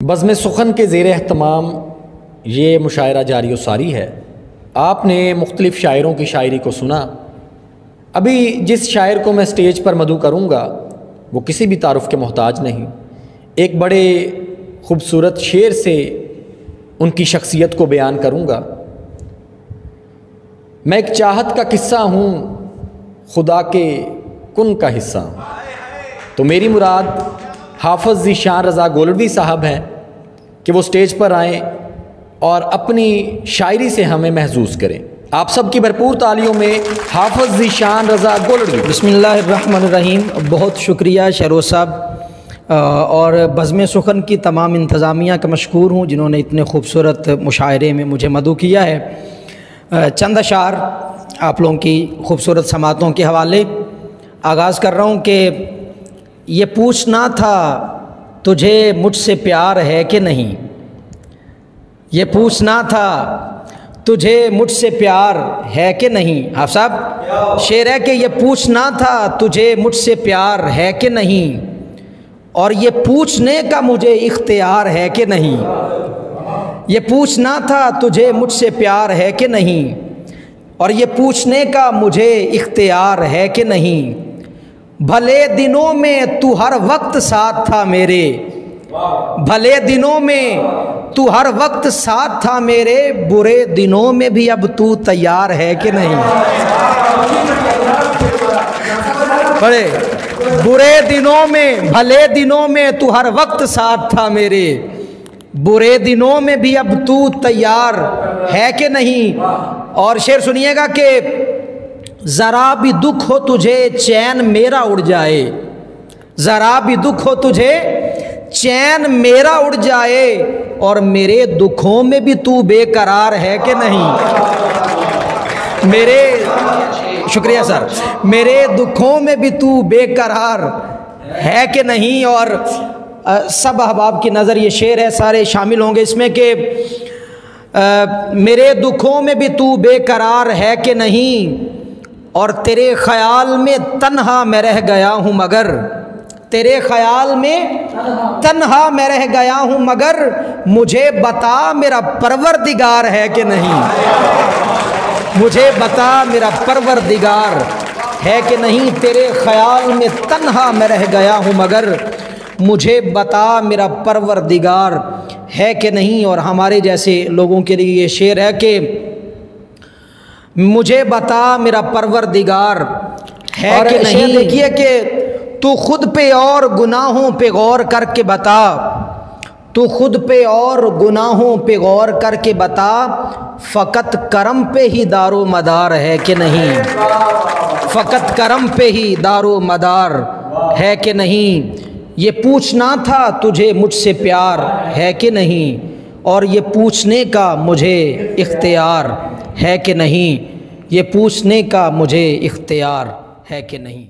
बज़्म सुखन के ज़ेर एहतमाम ये मुशायरा जारी सारी है। आपने मुख्तलिफ़ शायरों की शायरी को सुना। अभी जिस शायर को मैं स्टेज पर मदू करूँगा वो किसी भी तारुफ़ के मोहताज नहीं। एक बड़े ख़ूबसूरत शेर से उनकी शख्सियत को बयान करूँगा। मैं एक चाहत का किस्सा हूँ, खुदा के कुन का हिस्सा हूँ। तो मेरी मुराद हाफ़िज़ ज़ीशान रज़ा गोलवी साहब हैं कि वो स्टेज पर आएँ और अपनी शायरी से हमें महसूस करें। आप सब की भरपूर तालियों में हाफ़िज़ ज़ीशान रज़ा गोलवी। बिस्मिल्लाहिर्रहमानिर्रहीम। बहुत शुक्रिया शेरोज़ साहब और बज़्म सुखन की तमाम इंतज़ामिया का मशकूर हूँ जिन्होंने इतने खूबसूरत मुशायरे में मुझे मदऊ किया है। चंद अशार आप लोगों की खूबसूरत समातों के हवाले आगाज़ कर रहा हूँ कि ये पूछना था तुझे मुझसे प्यार है कि नहीं। ये पूछना था तुझे मुझसे प्यार है कि नहीं। हाफ़ साहब शेर है कि ये पूछना था तुझे मुझसे प्यार है कि नहीं, और ये पूछने का मुझे इख्तियार है कि नहीं। ये पूछना था तुझे मुझसे प्यार है कि नहीं, और ये पूछने का मुझे इख्तियार है कि नहीं। भले दिनों में तू हर वक्त साथ था मेरे, भले दिनों में तू हर वक्त साथ था मेरे, बुरे दिनों में भी अब तू तैयार है कि नहीं। बड़े बुरे दिनों में, भले दिनों में तू हर वक्त साथ था मेरे, बुरे दिनों में भी अब तू तैयार है कि नहीं। और शेर सुनिएगा कि ज़रा भी दुख हो तुझे चैन मेरा उड़ जाए, ज़रा भी दुख हो तुझे चैन मेरा उड़ जाए, और मेरे दुखों में भी तू बेकरार है कि नहीं। मेरे शुक्रिया सर, मेरे दुखों में भी तू बेकरार है कि नहीं। और सब अहबाब की नज़र ये शेर है, सारे शामिल होंगे इसमें कि मेरे दुखों में भी तू बेकरार है कि नहीं, और तेरे ख़याल में तन्हा मैं रह गया हूँ मगर, तेरे ख़याल में तन्हा मैं रह गया हूँ मगर, मुझे बता मेरा परवरदिगार है कि नहीं। मुझे बता मेरा परवरदिगार है कि नहीं। तेरे ख़याल में तन्हा मैं रह गया हूँ मगर, मुझे बता मेरा परवरदिगार है कि नहीं। और हमारे जैसे लोगों के लिए ये शेर है कि मुझे बता मेरा परवरदिगार है कि नहीं। देखिए कि तू खुद पे और गुनाहों पे गौर करके बता, तू खुद पे और गुनाहों पे गौर करके बता, फ़कत करम पे ही दारो मदार है कि नहीं। फ़कत करम पे ही दारो मदार है कि नहीं। ये पूछना था तुझे मुझसे प्यार है कि नहीं, और ये पूछने का मुझे इख्तियार है कि नहीं। ये पूछने का मुझे इख्तियार है कि नहीं।